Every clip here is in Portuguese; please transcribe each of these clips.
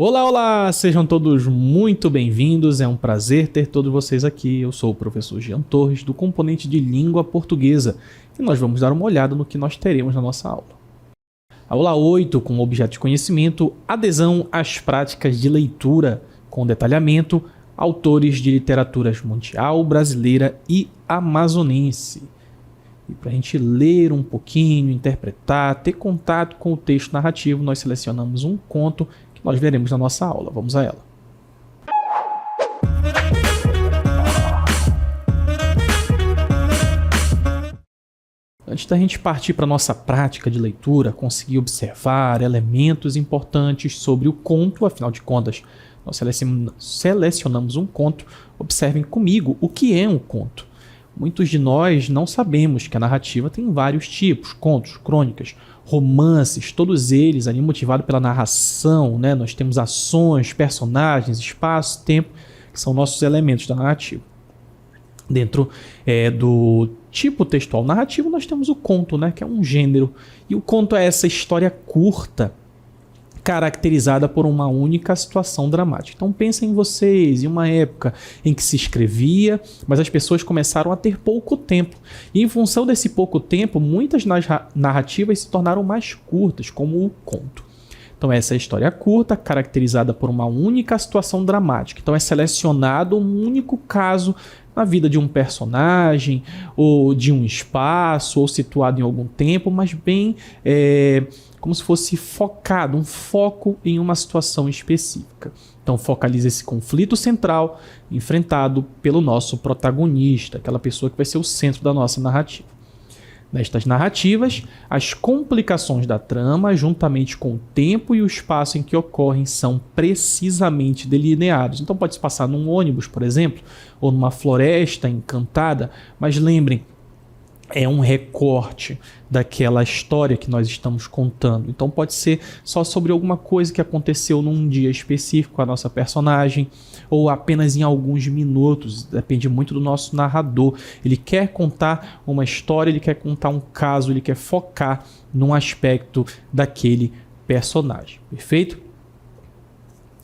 Olá, olá! Sejam todos muito bem-vindos, é um prazer ter todos vocês aqui. Eu sou o professor Jean Torres, do componente de Língua Portuguesa, e nós vamos dar uma olhada no que nós teremos na nossa aula. Aula 8, com objeto de conhecimento, adesão às práticas de leitura, com detalhamento, autores de literaturas mundial, brasileira e amazonense. E para a gente ler um pouquinho, interpretar, ter contato com o texto narrativo, nós selecionamos um conto que nós veremos na nossa aula. Vamos a ela. Antes da gente partir para a nossa prática de leitura, conseguir observar elementos importantes sobre o conto, afinal de contas, nós selecionamos um conto. Observem comigo o que é um conto. Muitos de nós não sabemos que a narrativa tem vários tipos: contos, crônicas, romances, todos eles ali motivados pela narração, né? Nós temos ações, personagens, espaço, tempo, que são nossos elementos da narrativa. Dentro do tipo textual narrativo, nós temos o conto, né? Que é um gênero. E o conto é essa história curta, caracterizada por uma única situação dramática. Então pensem em vocês, em uma época em que se escrevia, mas as pessoas começaram a ter pouco tempo. E em função desse pouco tempo, muitas narrativas se tornaram mais curtas, como o conto. Então essa é a história curta, caracterizada por uma única situação dramática. Então é selecionado um único caso na vida de um personagem, ou de um espaço, ou situado em algum tempo, mas bem como se fosse focado, um foco em uma situação específica. Então focaliza esse conflito central enfrentado pelo nosso protagonista, aquela pessoa que vai ser o centro da nossa narrativa. Nestas narrativas, as complicações da trama, juntamente com o tempo e o espaço em que ocorrem, são precisamente delineados. Então pode se passar num ônibus, por exemplo, ou numa floresta encantada, mas lembrem, é um recorte daquela história que nós estamos contando. Então pode ser só sobre alguma coisa que aconteceu num dia específico com a nossa personagem, ou apenas em alguns minutos. Depende muito do nosso narrador. Ele quer contar uma história, ele quer contar um caso, ele quer focar num aspecto daquele personagem. Perfeito?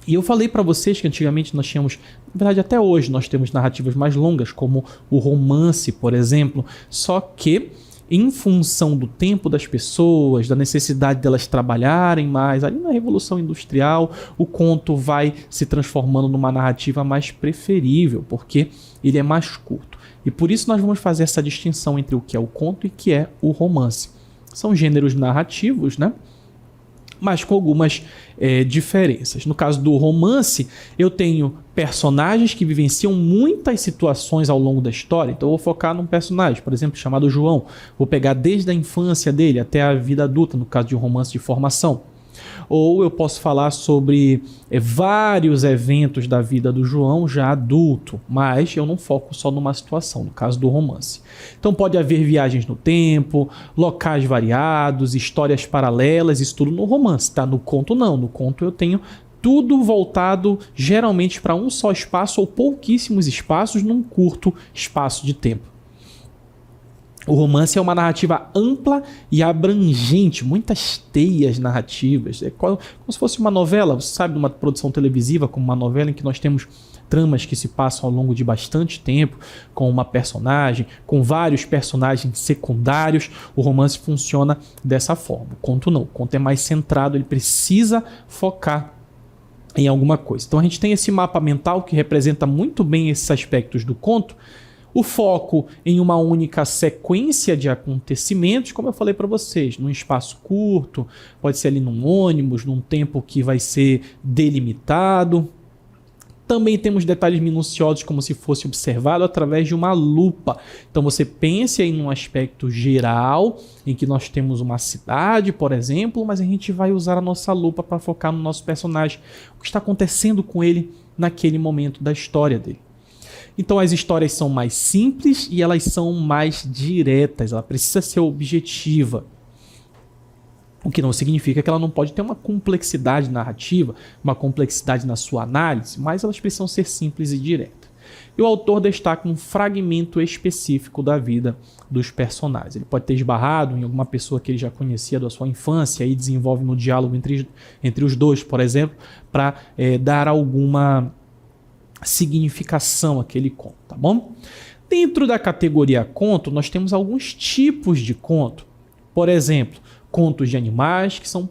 E eu falei para vocês que antigamente nós tínhamos, na verdade até hoje nós temos narrativas mais longas, como o romance, por exemplo, só que em função do tempo das pessoas, da necessidade delas trabalharem mais, ali na Revolução Industrial, o conto vai se transformando numa narrativa mais preferível, porque ele é mais curto. E por isso nós vamos fazer essa distinção entre o que é o conto e o que é o romance. São gêneros narrativos, né? Mas com algumas diferenças. No caso do romance, eu tenho personagens que vivenciam muitas situações ao longo da história. Então eu vou focar num personagem, por exemplo, chamado João. Vou pegar desde a infância dele até a vida adulta, no caso de um romance de formação. Ou eu posso falar sobre vários eventos da vida do João já adulto, mas eu não foco só numa situação, no caso do romance. Então pode haver viagens no tempo, locais variados, histórias paralelas, isso tudo no romance, tá? No conto não, no conto eu tenho tudo voltado geralmente para um só espaço ou pouquíssimos espaços num curto espaço de tempo. O romance é uma narrativa ampla e abrangente, muitas teias narrativas. É como se fosse uma novela, você sabe, uma produção televisiva como uma novela em que nós temos tramas que se passam ao longo de bastante tempo, com uma personagem, com vários personagens secundários. O romance funciona dessa forma. O conto não, o conto é mais centrado, ele precisa focar em alguma coisa. Então a gente tem esse mapa mental que representa muito bem esses aspectos do conto. O foco em uma única sequência de acontecimentos, como eu falei para vocês, num espaço curto, pode ser ali num ônibus, num tempo que vai ser delimitado. Também temos detalhes minuciosos como se fosse observado através de uma lupa. Então você pense aí num aspecto geral, em que nós temos uma cidade, por exemplo, mas a gente vai usar a nossa lupa para focar no nosso personagem, o que está acontecendo com ele naquele momento da história dele. Então as histórias são mais simples e elas são mais diretas, ela precisa ser objetiva. O que não significa que ela não pode ter uma complexidade narrativa, uma complexidade na sua análise, mas elas precisam ser simples e diretas. E o autor destaca um fragmento específico da vida dos personagens. Ele pode ter esbarrado em alguma pessoa que ele já conhecia da sua infância e desenvolve no diálogo entre os dois, por exemplo, para dar alguma significação àquele conto, tá bom? Dentro da categoria conto, nós temos alguns tipos de conto. Por exemplo, contos de animais que são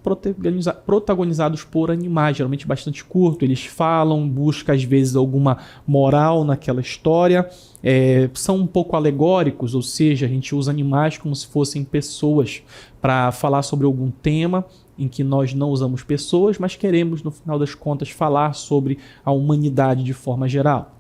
protagonizados por animais, geralmente bastante curto. Eles falam, buscam às vezes alguma moral naquela história. São um pouco alegóricos, ou seja, a gente usa animais como se fossem pessoas para falar sobre algum tema em que nós não usamos pessoas, mas queremos, no final das contas, falar sobre a humanidade de forma geral.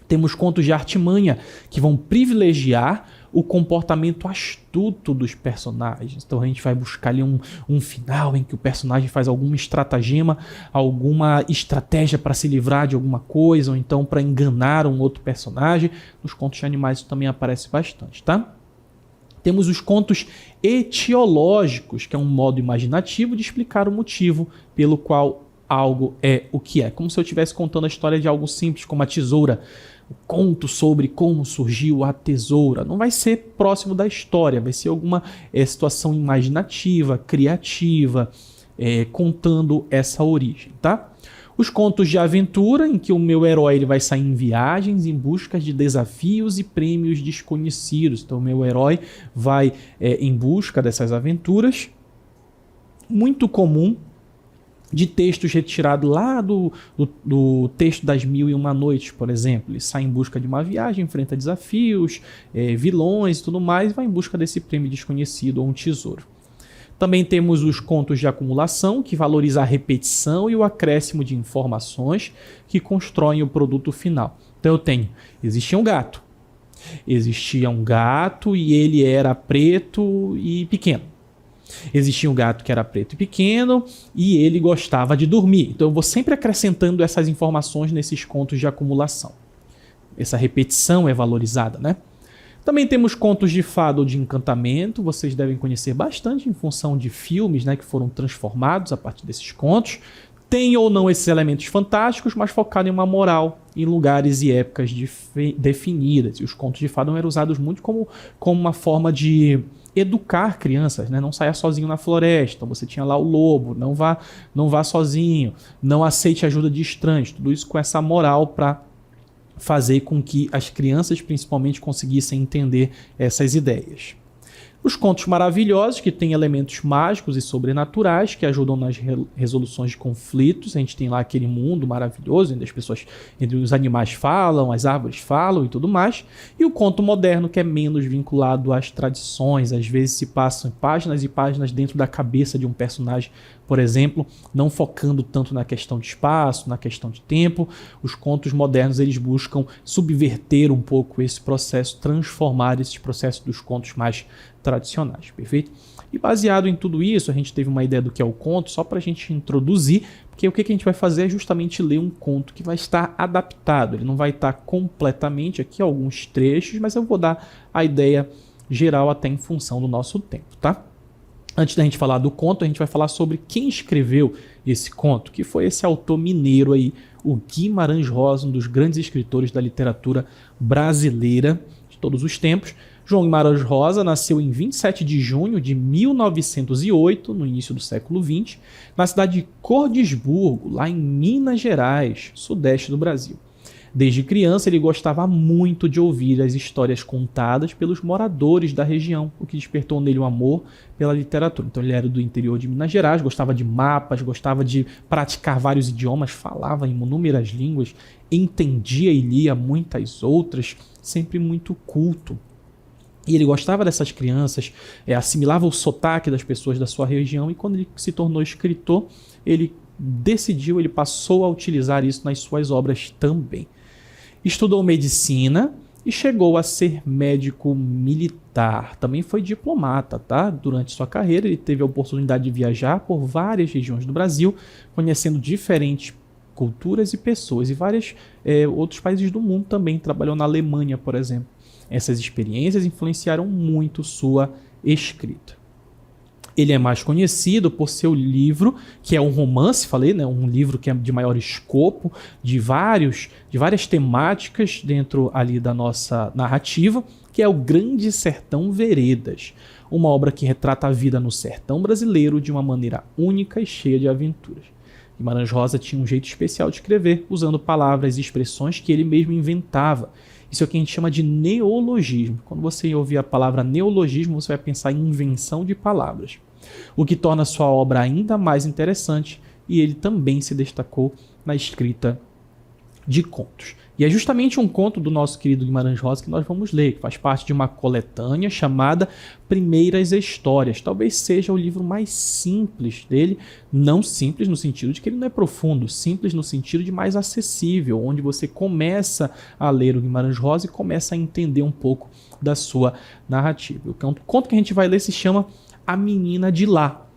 Temos contos de artimanha que vão privilegiar o comportamento astuto dos personagens. Então a gente vai buscar ali um final em que o personagem faz alguma estratagema, alguma estratégia para se livrar de alguma coisa, ou então para enganar um outro personagem. Nos contos de animais isso também aparece bastante, tá? Temos os contos etiológicos, que é um modo imaginativo de explicar o motivo pelo qual algo é o que é. Como se eu estivesse contando a história de algo simples, como a tesoura. O conto sobre como surgiu a tesoura. Não vai ser próximo da história, vai ser alguma situação imaginativa, criativa, contando essa origem, tá? Os contos de aventura, em que o meu herói ele vai sair em viagens em busca de desafios e prêmios desconhecidos. Então o meu herói vai em busca dessas aventuras. Muito comum de textos retirados lá do texto das Mil e Uma Noites, por exemplo. Ele sai em busca de uma viagem, enfrenta desafios, vilões e tudo mais, e vai em busca desse prêmio desconhecido ou um tesouro. Também temos os contos de acumulação, que valorizam a repetição e o acréscimo de informações que constroem o produto final. Então eu tenho, existia um gato e ele era preto e pequeno. Existia um gato que era preto e pequeno e ele gostava de dormir. Então eu vou sempre acrescentando essas informações nesses contos de acumulação. Essa repetição é valorizada, né? Também temos contos de fada ou de encantamento. Vocês devem conhecer bastante em função de filmes, né, que foram transformados a partir desses contos. Tem ou não esses elementos fantásticos, mas focado em uma moral, em lugares e épocas definidas. E os contos de fada eram usados muito como uma forma de educar crianças, né? Não saia sozinho na floresta. Então você tinha lá o lobo, não vá sozinho, não aceite ajuda de estranhos. Tudo isso com essa moral para fazer com que as crianças principalmente conseguissem entender essas ideias. Os contos maravilhosos, que têm elementos mágicos e sobrenaturais, que ajudam nas resoluções de conflitos. A gente tem lá aquele mundo maravilhoso, onde as pessoas, entre os animais falam, as árvores falam e tudo mais. E o conto moderno, que é menos vinculado às tradições. Às vezes se passam páginas e páginas dentro da cabeça de um personagem, por exemplo, não focando tanto na questão de espaço, na questão de tempo. Os contos modernos, eles buscam subverter um pouco esse processo, transformar esses processos dos contos mais tradicionais, perfeito? E baseado em tudo isso, a gente teve uma ideia do que é o conto, só para a gente introduzir, porque o que a gente vai fazer é justamente ler um conto que vai estar adaptado. Ele não vai estar completamente aqui, alguns trechos, mas eu vou dar a ideia geral até em função do nosso tempo, tá? Antes da gente falar do conto, a gente vai falar sobre quem escreveu esse conto, que foi esse autor mineiro aí, o Guimarães Rosa, um dos grandes escritores da literatura brasileira de todos os tempos. João Guimarães Rosa nasceu em 27 de junho de 1908, no início do século XX, na cidade de Cordisburgo, lá em Minas Gerais, sudeste do Brasil. Desde criança, ele gostava muito de ouvir as histórias contadas pelos moradores da região, o que despertou nele um amor pela literatura. Então ele era do interior de Minas Gerais, gostava de mapas, gostava de praticar vários idiomas, falava em inúmeras línguas, entendia e lia muitas outras, sempre muito culto. E ele gostava dessas crianças, assimilava o sotaque das pessoas da sua região, e quando ele se tornou escritor, ele passou a utilizar isso nas suas obras também. Estudou medicina e chegou a ser médico militar. Também foi diplomata, tá? Durante sua carreira, ele teve a oportunidade de viajar por várias regiões do Brasil, conhecendo diferentes culturas e pessoas, e vários outros países do mundo também. Trabalhou na Alemanha, por exemplo. Essas experiências influenciaram muito sua escrita. Ele é mais conhecido por seu livro, que é um romance, falei, né? Um livro que é de maior escopo, de várias temáticas dentro ali da nossa narrativa, que é o Grande Sertão Veredas, uma obra que retrata a vida no sertão brasileiro de uma maneira única e cheia de aventuras. Guimarães Rosa tinha um jeito especial de escrever, usando palavras e expressões que ele mesmo inventava. Isso é o que a gente chama de neologismo. Quando você ouvir a palavra neologismo, você vai pensar em invenção de palavras, o que torna sua obra ainda mais interessante, e ele também se destacou na escrita de contos. E é justamente um conto do nosso querido Guimarães Rosa que nós vamos ler, que faz parte de uma coletânea chamada Primeiras Histórias. Talvez seja o livro mais simples dele, não simples no sentido de que ele não é profundo, simples no sentido de mais acessível, onde você começa a ler o Guimarães Rosa e começa a entender um pouco da sua narrativa. O conto que a gente vai ler se chama A Menina de Lá.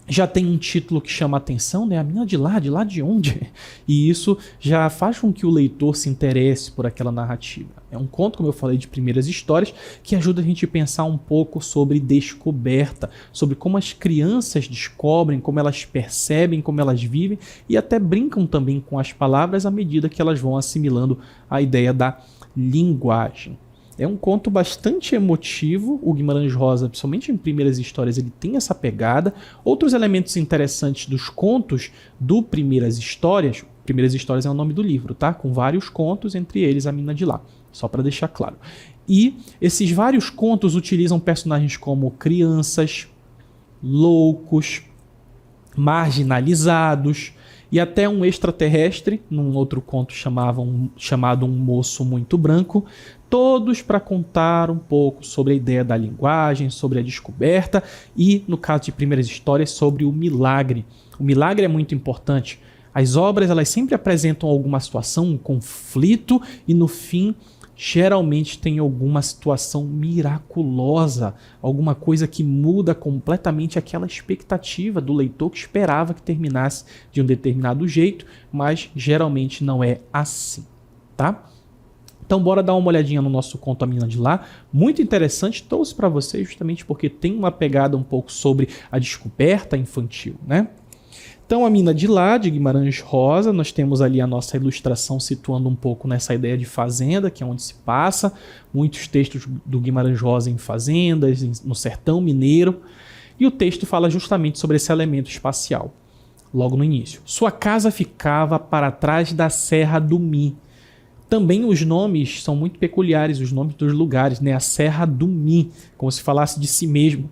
Já tem um título que chama a atenção, né? A menina de lá de onde? E isso já faz com que o leitor se interesse por aquela narrativa. É um conto, como eu falei, de primeiras histórias, que ajuda a gente a pensar um pouco sobre descoberta, sobre como as crianças descobrem, como elas percebem, como elas vivem, e até brincam também com as palavras à medida que elas vão assimilando a ideia da linguagem. É um conto bastante emotivo, o Guimarães Rosa, principalmente em Primeiras Histórias, ele tem essa pegada. Outros elementos interessantes dos contos do Primeiras Histórias é o nome do livro, tá? Com vários contos, entre eles A Menina de Lá, só para deixar claro. E esses vários contos utilizam personagens como crianças, loucos, marginalizados, e até um extraterrestre, num outro conto chamado Um Moço Muito Branco, todos para contar um pouco sobre a ideia da linguagem, sobre a descoberta e, no caso de Primeiras Histórias, sobre o milagre. O milagre é muito importante. As obras elas sempre apresentam alguma situação, um conflito e, no fim, geralmente tem alguma situação miraculosa, alguma coisa que muda completamente aquela expectativa do leitor que esperava que terminasse de um determinado jeito, mas geralmente não é assim, tá? Então bora dar uma olhadinha no nosso conto A Menina de Lá, muito interessante, trouxe para vocês justamente porque tem uma pegada um pouco sobre a descoberta infantil, né? Então, A Menina de Lá, de Guimarães Rosa, nós temos ali a nossa ilustração situando um pouco nessa ideia de fazenda, que é onde se passa, muitos textos do Guimarães Rosa em fazendas, no sertão mineiro, e o texto fala justamente sobre esse elemento espacial, logo no início. Sua casa ficava para trás da Serra do Mi. Também os nomes são muito peculiares, os nomes dos lugares, né? A Serra do Mi, como se falasse de si mesmo.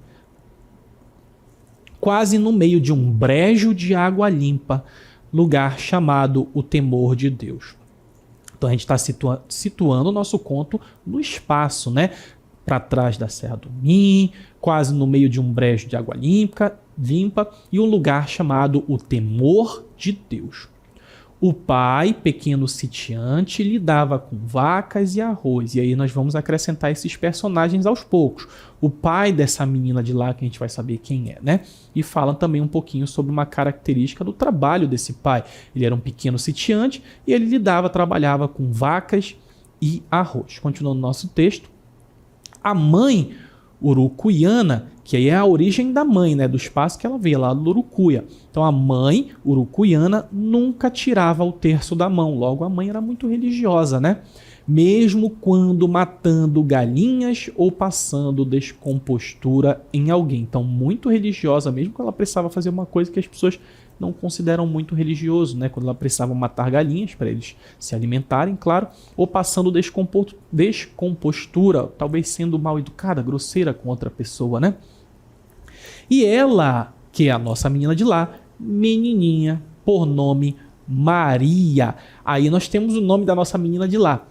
Quase no meio de um brejo de água limpa, lugar chamado o Temor de Deus. Então a gente está situando o nosso conto no espaço, né? Para trás da Serra do Mi, quase no meio de um brejo de água limpa e um lugar chamado o Temor de Deus. O pai, pequeno sitiante, lidava com vacas e arroz. E aí nós vamos acrescentar esses personagens aos poucos. O pai dessa menina de lá, que a gente vai saber quem é, né? E fala também um pouquinho sobre uma característica do trabalho desse pai. Ele era um pequeno sitiante e ele trabalhava com vacas e arroz. Continuando o nosso texto. A mãe urucuiana, que aí é a origem da mãe, né, do espaço que ela veio lá do Urucuia. Então a mãe urucuiana nunca tirava o terço da mão, logo a mãe era muito religiosa, né? Mesmo quando matando galinhas ou passando descompostura em alguém. Então muito religiosa, mesmo quando ela precisava fazer uma coisa que as pessoas não consideram muito religioso, né? Quando ela precisava matar galinhas para eles se alimentarem, claro, ou passando descompostura, talvez sendo mal educada, grosseira com outra pessoa, né? E ela, que é a nossa menina de lá, menininha, por nome Maria. Aí nós temos o nome da nossa menina de lá.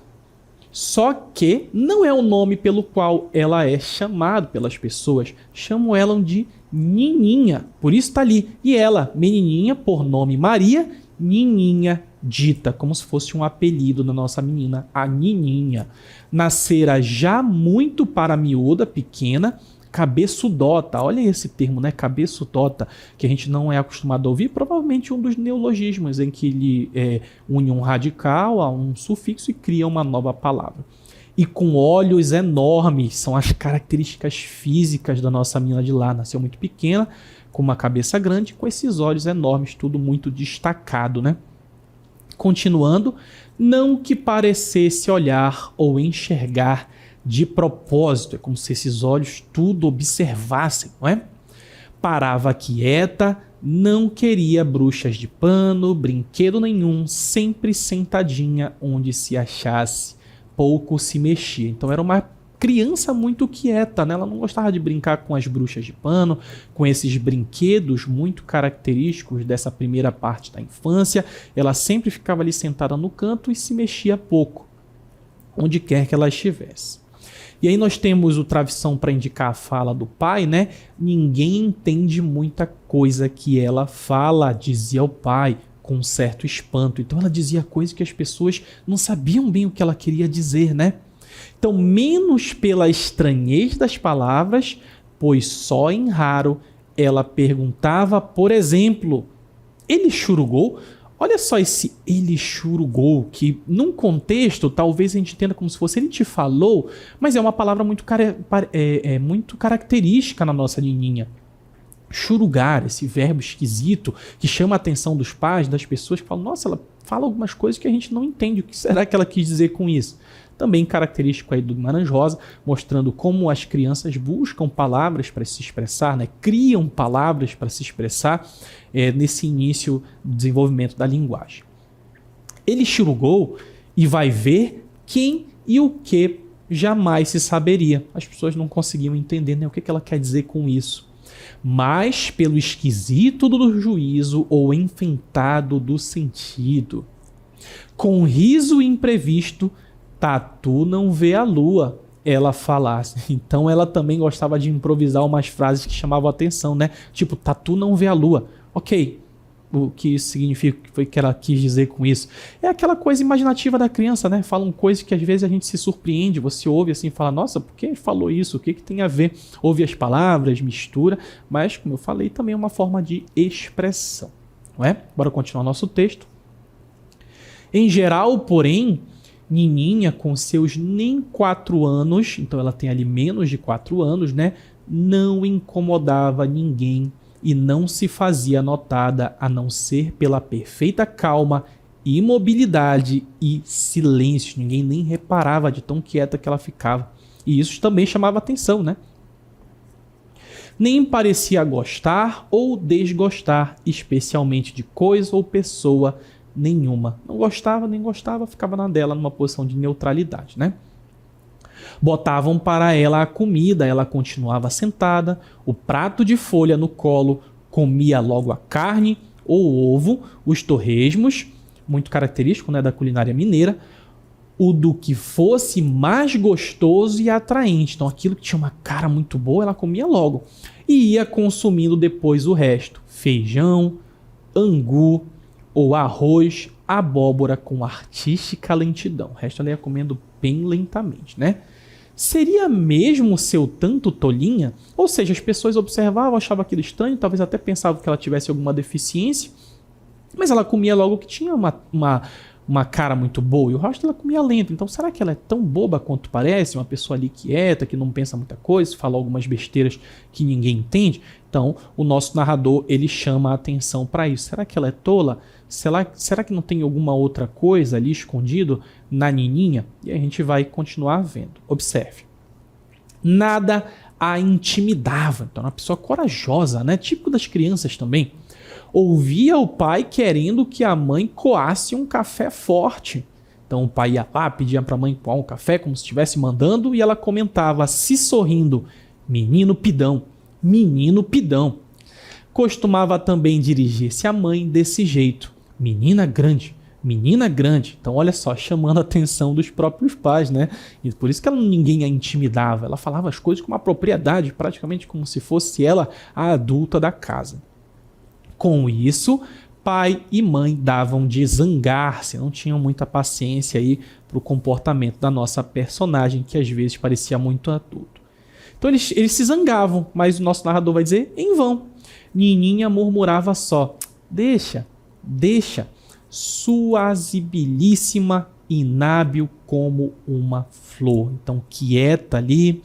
Só que não é o nome pelo qual ela é chamada pelas pessoas. Chamam ela de Nininha, por isso está ali. E ela, menininha, por nome Maria, Nininha, dita como se fosse um apelido da nossa menina, a Nininha. Nascera já muito para miúda, pequena, cabeçudota. Olha esse termo, né? Cabeçudota, que a gente não é acostumado a ouvir. Provavelmente um dos neologismos em que ele une um radical a um sufixo e cria uma nova palavra. e com olhos enormes. São as características físicas da nossa menina de lá. Nasceu muito pequena, com uma cabeça grande, com esses olhos enormes, tudo muito destacado, né? Continuando, não que parecesse olhar ou enxergar de propósito, é como se esses olhos tudo observassem, não é? Parava quieta, não queria bruxas de pano, brinquedo nenhum, sempre sentadinha onde se achasse, pouco se mexia. Então era uma criança muito quieta, né? Ela não gostava de brincar com as bruxas de pano, com esses brinquedos muito característicos dessa primeira parte da infância. Ela sempre ficava ali sentada no canto e se mexia pouco, onde quer que ela estivesse. E aí nós temos o travessão para indicar a fala do pai, né? Ninguém entende muita coisa que ela fala, dizia o pai, com um certo espanto. Então ela dizia coisas que as pessoas não sabiam bem o que ela queria dizer, né? Então, menos pela estranhez das palavras, pois só em raro ela perguntava, por exemplo, ele churugou? Olha só esse ele churugou, que num contexto talvez a gente entenda como se fosse ele te falou, mas é uma palavra muito, muito característica na nossa nininha. Churugar, esse verbo esquisito que chama a atenção dos pais, das pessoas que falam, nossa, ela fala algumas coisas que a gente não entende, o que será que ela quis dizer com isso? Também característico aí do Guimarães Rosa, mostrando como as crianças buscam palavras para se expressar, né? Criam palavras para se expressar nesse início do desenvolvimento da linguagem. Ele churugou e vai ver quem e o que jamais se saberia. As pessoas não conseguiam entender, né, o que ela quer dizer com isso. Mas pelo esquisito do juízo ou enfeitado do sentido. Com riso imprevisto, Tatu não vê a lua, ela falasse. Então ela também gostava de improvisar umas frases que chamavam a atenção, né? Tipo, Tatu não vê a lua. Ok, o que isso significa? O que foi que ela quis dizer com isso? É aquela coisa imaginativa da criança, né? Falam coisas que às vezes a gente se surpreende, você ouve assim e fala, nossa, por que falou isso? O que tem a ver? Ouve as palavras, mistura, mas como eu falei, também é uma forma de expressão, não é? Bora continuar nosso texto. Em geral, porém, Nininha, com seus nem 4 anos, então ela tem ali menos de 4 anos, né? Não incomodava ninguém e não se fazia notada a não ser pela perfeita calma, imobilidade e silêncio. Ninguém nem reparava de tão quieta que ela ficava. E isso também chamava atenção, né? Nem parecia gostar ou desgostar, especialmente de coisa ou pessoa nenhuma. Não gostava, nem gostava, ficava na dela numa posição de neutralidade, né? Botavam para ela a comida, ela continuava sentada, o prato de folha no colo, comia logo a carne ou o ovo, os torresmos, muito característico, né, da culinária mineira, o do que fosse mais gostoso e atraente. Então aquilo que tinha uma cara muito boa, ela comia logo. E ia consumindo depois o resto. Feijão, angu ou arroz, abóbora com artística lentidão. O resto ela ia comendo bem lentamente, né? Seria mesmo seu tanto tolinha? Ou seja, as pessoas observavam, achavam aquilo estranho, talvez até pensavam que ela tivesse alguma deficiência, mas ela comia logo que tinha uma cara muito boa, e o resto ela comia lento. Então será que ela é tão boba quanto parece? Uma pessoa ali quieta, que não pensa muita coisa, fala algumas besteiras que ninguém entende? Então o nosso narrador, ele chama a atenção para isso. Será que ela é tola? Será que não tem alguma outra coisa ali escondido na nininha? E a gente vai continuar vendo. Observe. Nada a intimidava. Então, uma pessoa corajosa, né? Típico das crianças também. Ouvia o pai querendo que a mãe coasse um café forte. Então o pai ia lá, pedia para a mãe coar um café como se estivesse mandando, e ela comentava, se sorrindo, menino pidão, menino pidão. Costumava também dirigir-se à mãe desse jeito, menina grande, menina grande. Então olha só, chamando a atenção dos próprios pais, né? E por isso que ninguém a intimidava, ela falava as coisas com uma propriedade, praticamente como se fosse ela a adulta da casa. Com isso, pai e mãe davam de zangar-se, não tinham muita paciência aí para o comportamento da nossa personagem, que às vezes parecia muito adulto. Então eles se zangavam, mas o nosso narrador vai dizer em vão. Nininha murmurava só, deixa, suazibilíssima inábil como uma flor. Então, quieta ali,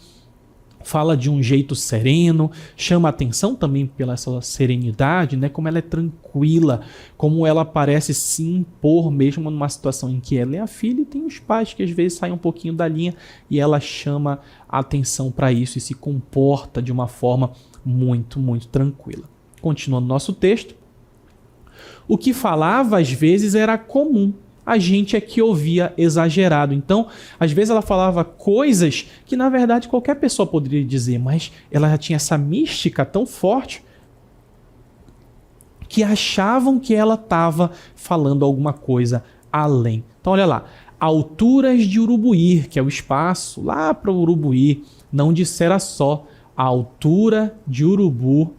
fala de um jeito sereno, chama atenção também pela essa serenidade, né? Como ela é tranquila, como ela parece se impor mesmo numa situação em que ela é a filha e tem os pais que às vezes saem um pouquinho da linha e ela chama atenção para isso e se comporta de uma forma muito, muito tranquila. Continuando nosso texto, o que falava às vezes era comum, a gente é que ouvia exagerado. Então, às vezes ela falava coisas que na verdade qualquer pessoa poderia dizer, mas ela já tinha essa mística tão forte que achavam que ela estava falando alguma coisa além. Então, olha lá, alturas de Urubuí, que é o espaço lá para o Urubuí, não dissera só a altura de Urubu,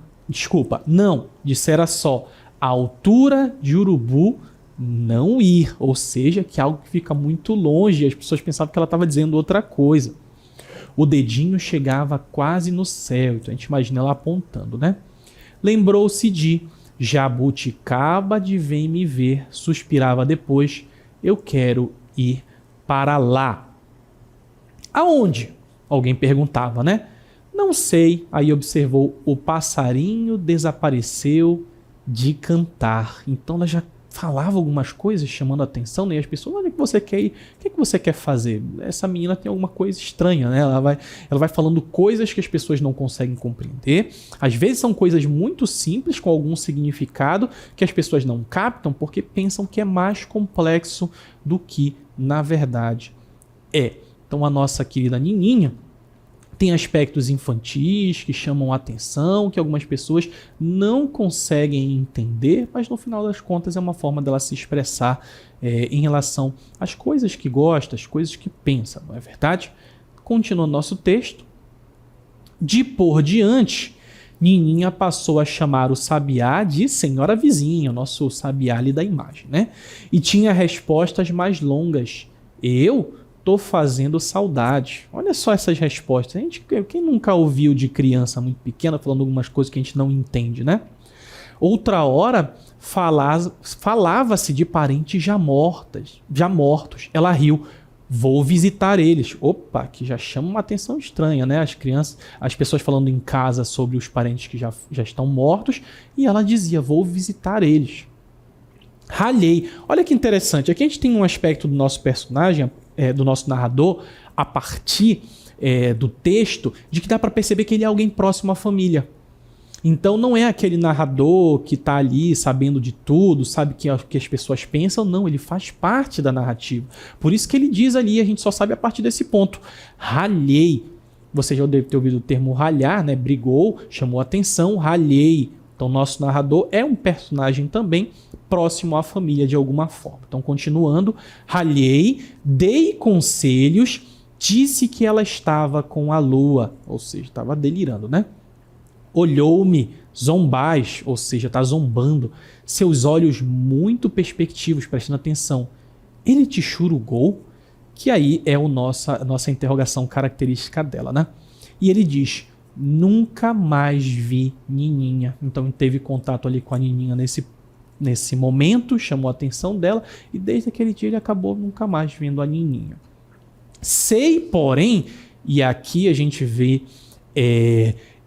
dissera só a altura de Urubu não ir, ou seja, que é algo que fica muito longe, as pessoas pensavam que ela estava dizendo outra coisa. O dedinho chegava quase no céu, então a gente imagina ela apontando, né? Lembrou-se de jabuticaba de vem me ver, suspirava depois, eu quero ir para lá. Aonde? Alguém perguntava, né? Não sei, aí observou, o passarinho desapareceu de cantar. Então ela já falava algumas coisas chamando a atenção, né? E as pessoas, onde é que você quer ir? O que é que você quer fazer? Essa menina tem alguma coisa estranha, né? Ela vai falando coisas que as pessoas não conseguem compreender. Às vezes são coisas muito simples, com algum significado, que as pessoas não captam porque pensam que é mais complexo do que, na verdade, é. Então a nossa querida Nininha tem aspectos infantis que chamam a atenção, que algumas pessoas não conseguem entender, mas no final das contas é uma forma dela se expressar em relação às coisas que gosta, às coisas que pensa, não é verdade? Continuando nosso texto. De por diante, Nininha passou a chamar o sabiá de senhora vizinha, o nosso sabiá ali da imagem, né? E tinha respostas mais longas. Eu tô fazendo saudade. Olha só essas respostas. Quem nunca ouviu de criança muito pequena falando algumas coisas que a gente não entende, né? Outra hora falava-se de parentes já mortos. Ela riu. Vou visitar eles. Opa, que já chama uma atenção estranha, né? As pessoas falando em casa sobre os parentes que já estão mortos, e ela dizia, vou visitar eles. Ralhei. Olha que interessante. Aqui a gente tem um aspecto do nosso personagem, do nosso narrador, a partir do texto, de que dá para perceber que ele é alguém próximo à família. Então não é aquele narrador que está ali sabendo de tudo, sabe o que as pessoas pensam, não, ele faz parte da narrativa. Por isso que ele diz ali, a gente só sabe a partir desse ponto. Ralhei. Você já deve ter ouvido o termo ralhar, né? Brigou, chamou atenção, ralhei. Então nosso narrador é um personagem também próximo à família de alguma forma. Então continuando, ralhei, dei conselhos, disse que ela estava com a lua, ou seja, estava delirando, né? Olhou-me, zombais, ou seja, está zombando, seus olhos muito perspectivos, prestando atenção. Ele te churugou? Que aí é a nossa interrogação característica dela, né? E ele diz, nunca mais vi Nininha. Então teve contato ali com a Nininha nesse momento, chamou a atenção dela, e desde aquele dia ele acabou nunca mais vendo a Nininha. Sei, porém, e aqui a gente vê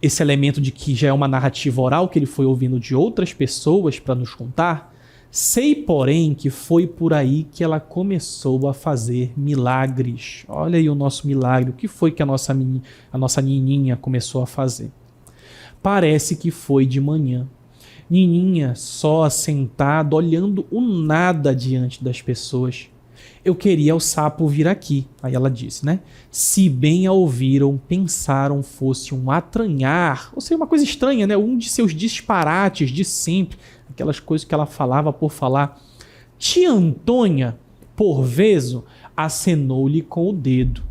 esse elemento de que já é uma narrativa oral que ele foi ouvindo de outras pessoas para nos contar. Sei, porém, que foi por aí que ela começou a fazer milagres. Olha aí o nosso milagre. O que foi que a nossa Nininha começou a fazer? Parece que foi de manhã. Nininha só sentada, olhando o nada diante das pessoas. Eu queria o sapo vir aqui. Aí ela disse, né? Se bem a ouviram, pensaram fosse um atranhar, ou seja, uma coisa estranha, né? Um de seus disparates de sempre, aquelas coisas que ela falava por falar. Tia Antônia, por vezes, acenou-lhe com o dedo.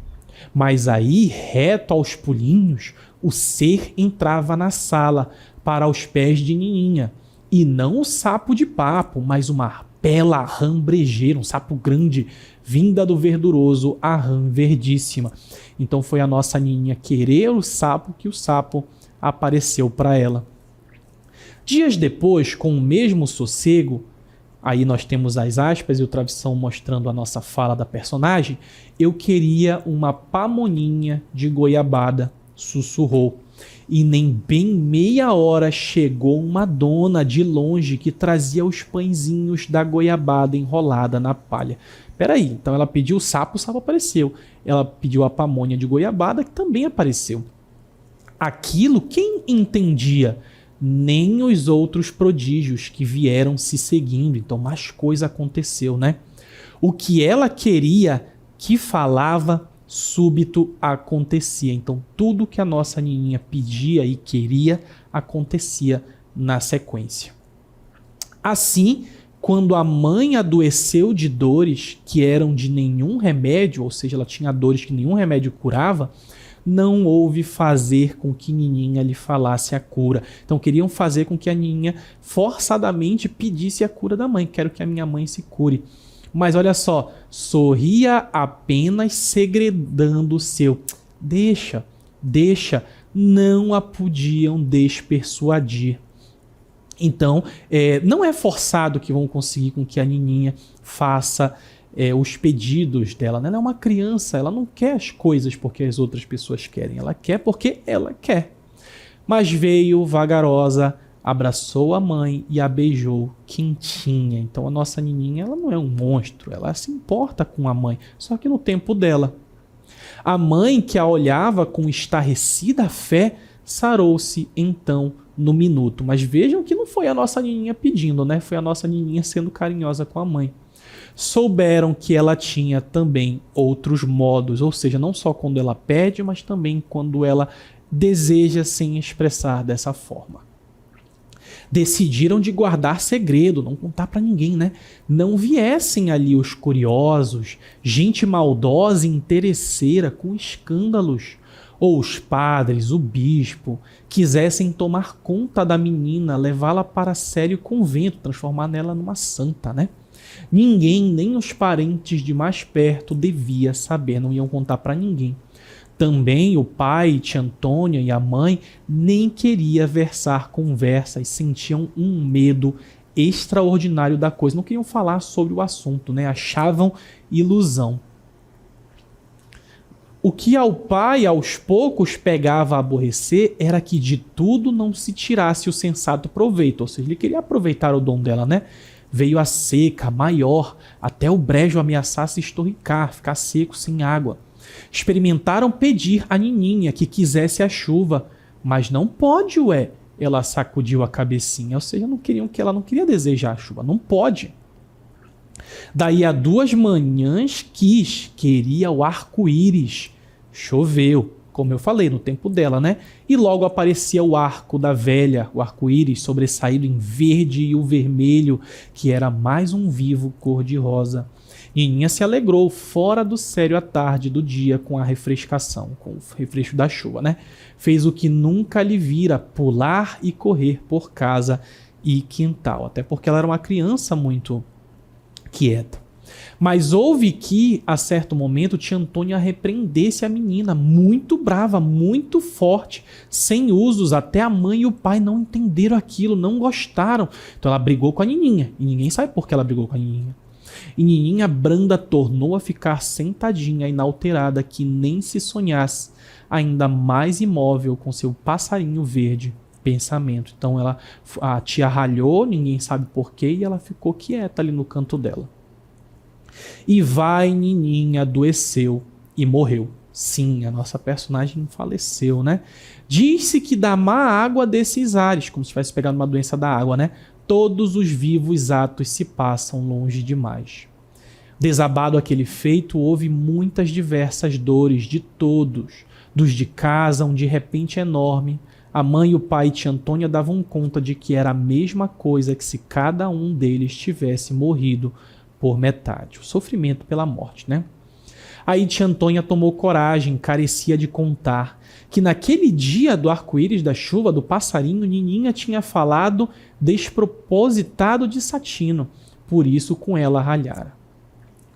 Mas aí, reto aos pulinhos, o ser entrava na sala, para os pés de Nininha. E não o sapo de papo, mas uma bela rã brejeira, um sapo grande, vinda do verduroso, a rã verdíssima. Então foi a nossa Nininha querer o sapo que o sapo apareceu para ela. Dias depois, com o mesmo sossego, aí nós temos as aspas e o travessão mostrando a nossa fala da personagem, eu queria uma pamoninha de goiabada, sussurrou. E nem bem meia hora chegou uma dona de longe que trazia os pãezinhos da goiabada enrolada na palha. Peraí, então ela pediu o sapo apareceu. Ela pediu a pamonha de goiabada, que também apareceu. Aquilo, quem entendia? Nem os outros prodígios que vieram se seguindo. Então, mais coisa aconteceu, né? O que ela queria, que falava, súbito acontecia. Então, tudo que a nossa Nininha pedia e queria, acontecia na sequência. Assim, quando a mãe adoeceu de dores que eram de nenhum remédio, ou seja, ela tinha dores que nenhum remédio curava, não houve fazer com que Nininha lhe falasse a cura. Então queriam fazer com que a Nininha forçadamente pedisse a cura da mãe. Quero que a minha mãe se cure. Mas olha só, sorria apenas segredando o seu. Deixa, não a podiam despersuadir. Então, não é forçado que vão conseguir com que a Nininha faça os pedidos dela, né? Ela é uma criança, ela não quer as coisas porque as outras pessoas querem, ela quer porque ela quer. Mas veio vagarosa, abraçou a mãe e a beijou quentinha. Então a nossa Nininha, ela não é um monstro, ela se importa com a mãe, só que no tempo dela. A mãe, que a olhava com estarrecida fé, sarou-se então no minuto. Mas vejam que não foi a nossa Nininha pedindo, né? Foi a nossa Nininha sendo carinhosa com a mãe. Souberam que ela tinha também outros modos, ou seja, não só quando ela pede, mas também quando ela deseja sem expressar dessa forma. Decidiram de guardar segredo, não contar para ninguém, né? Não viessem ali os curiosos, gente maldosa e interesseira com escândalos, ou os padres, o bispo, quisessem tomar conta da menina, levá-la para sério convento, transformar nela numa santa, né? Ninguém, nem os parentes de mais perto, devia saber, não iam contar para ninguém. Também o pai, tia Antônia e a mãe nem queria versar conversas, sentiam um medo extraordinário da coisa, não queriam falar sobre o assunto, né? Achavam ilusão. O que ao pai aos poucos pegava a aborrecer era que de tudo não se tirasse o sensato proveito, ou seja, ele queria aproveitar o dom dela, né? Veio a seca, maior, até o brejo ameaçasse estorricar, ficar seco, sem água. Experimentaram pedir a Nininha que quisesse a chuva, mas não pode, ué. Ela sacudiu a cabecinha, ou seja, ela não queria desejar a chuva, não pode. Daí a 2 manhãs queria o arco-íris. Choveu, como eu falei, no tempo dela, né? E logo aparecia o arco da velha, o arco-íris sobressaído em verde e o vermelho, que era mais um vivo cor-de-rosa. Nininha se alegrou fora do sério à tarde do dia com a refrescação, com o refresco da chuva, né? Fez o que nunca lhe vira, pular e correr por casa e quintal, até porque ela era uma criança muito quieta. Mas houve que, a certo momento, tia Antônia repreendesse a menina, muito brava, muito forte, sem usos, até a mãe e o pai não entenderam aquilo, não gostaram. Então ela brigou com a Nininha, e ninguém sabe por que ela brigou com a Nininha. E Nininha branda tornou a ficar sentadinha, inalterada, que nem se sonhasse, ainda mais imóvel com seu passarinho verde pensamento. Então a tia ralhou, ninguém sabe por quê, e ela ficou quieta ali no canto dela. E vai, Nininha adoeceu e morreu. Sim, a nossa personagem faleceu, né? Diz-se que da má água desses ares, como se tivesse pegado uma doença da água, né? Todos os vivos atos se passam longe demais. Desabado aquele feito, houve muitas diversas dores de todos, dos de casa, um de repente enorme. A mãe, o pai e tia Antônia davam conta de que era a mesma coisa que se cada um deles tivesse morrido por metade. O sofrimento pela morte, né? Aí tia Antônia tomou coragem, carecia de contar, que naquele dia do arco-íris, da chuva, do passarinho, Nininha tinha falado despropositado de Satino, por isso com ela ralhara.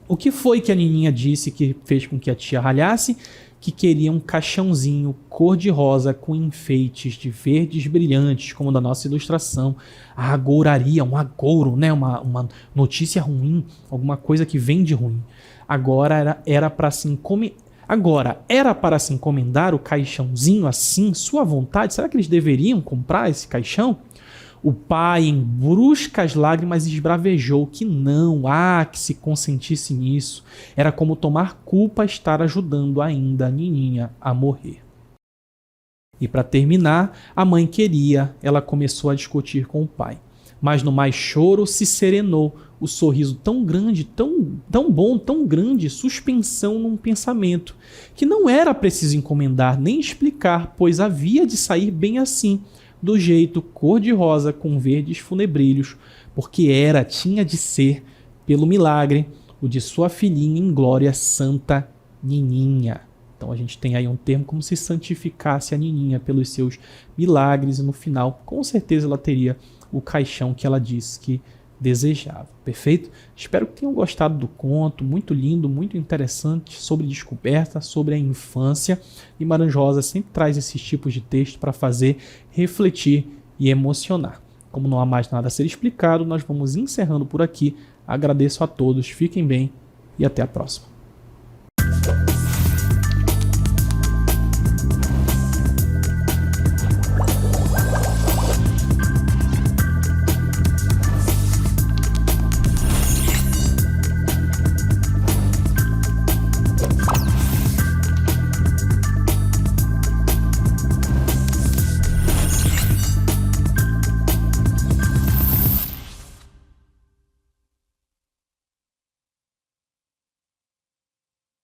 O que foi que a Nininha disse que fez com que a tia ralhasse? que queria um caixãozinho cor-de-rosa com enfeites de verdes brilhantes, como da nossa ilustração. A agouraria, um agouro, né? Uma notícia ruim, alguma coisa que vem de ruim. Agora era para se encomendar o caixãozinho assim, sua vontade? Será que eles deveriam comprar esse caixão? O pai, em bruscas lágrimas, esbravejou que não, que se consentisse nisso. Era como tomar culpa estar ajudando ainda a Nininha a morrer. E para terminar, a mãe queria, ela começou a discutir com o pai. Mas no mais choro se serenou, o sorriso tão grande, tão bom, tão grande, suspensão num pensamento, que não era preciso encomendar nem explicar, pois havia de sair bem assim, do jeito cor-de-rosa com verdes funebrilhos, porque tinha de ser, pelo milagre, o de sua filhinha em glória, Santa Nininha. Então a gente tem aí um termo como se santificasse a Nininha pelos seus milagres e no final, com certeza ela teria o caixão que ela disse que desejava. Perfeito? Espero que tenham gostado do conto, muito lindo, muito interessante, sobre descoberta, sobre a infância. Guimarães Rosa sempre traz esses tipos de texto para fazer refletir e emocionar. Como não há mais nada a ser explicado, nós vamos encerrando por aqui. Agradeço a todos, fiquem bem e até a próxima.